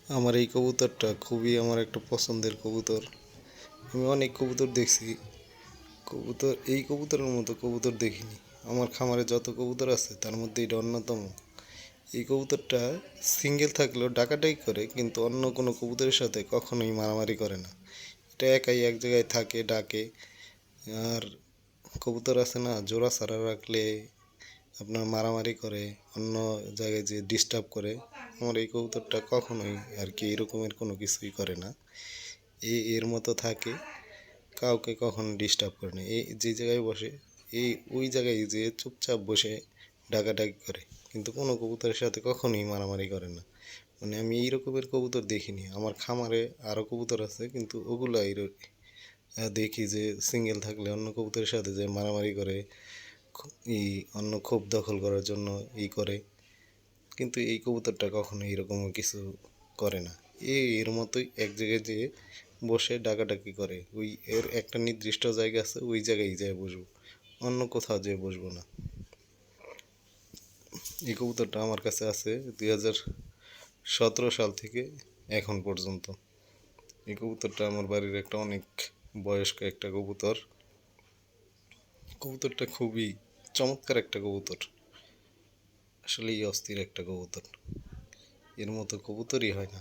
আমার এই কবুতরটা খুবই আমার একটা পছন্দের কবুতর। আমি অনেক কবুতর দেখছি, এই কবুতরের মতো কবুতর দেখিনি। আমার খামারে যত কবুতর আছে তার মধ্যে এটা অন্যতম। এই কবুতরটা সিঙ্গেল থাকলেও ডাকাডাকি করে, কিন্তু অন্য কোনো কবুতরের সাথে কখনোই মারামারি করে না। এটা একাই এক জায়গায় থাকে, ডাকে। আর কবুতর আছে না, জোড়া ছাড়া রাখলে আপনার মারামারি করে, অন্য জায়গায় যে ডিস্টার্ব করে। আমার এই কবুতরটা কখনোই আর কি এরকমের কোনো কিছুই করে না। এর মতো থাকে, কাউকে কখনো ডিস্টার্ব করে না। এই যে জায়গায় বসে, ওই জায়গায় যে চুপচাপ বসে ডাকাডাকি করে, কিন্তু কোনো কবুতরের সাথে কখনোই মারামারি করে না। মানে আমি এই রকমের কবুতর দেখিনি। আমার খামারে আরও কবুতর আছে, কিন্তু ওগুলো দেখি যে সিঙ্গেল থাকলে অন্য কবুতরের সাথে যে মারামারি করে, এই অন্য খোপ দখল করার জন্য করে। কিন্তু এই কবুতরটা কখনো এরকম কিছু করে না। এর মতোই এক জায়গায় যেয়ে বসে ডাকাডাকি করে। এর একটা নির্দিষ্ট জায়গা আছে, ওই জায়গায় যেয়ে বসবো, অন্য কোথাও যেয়ে বসবো না। এই কবুতরটা আমার কাছে আছে 2017 সাল থেকে এখন পর্যন্ত। এই কবুতরটা আমার বাড়ির একটা অনেক বয়স্ক একটা কবুতর। কবুতরটা খুবই চমৎকার একটা কবুতর, আসলেই অস্থির একটা কবুতর। এর মতো কবুতরই হয় না।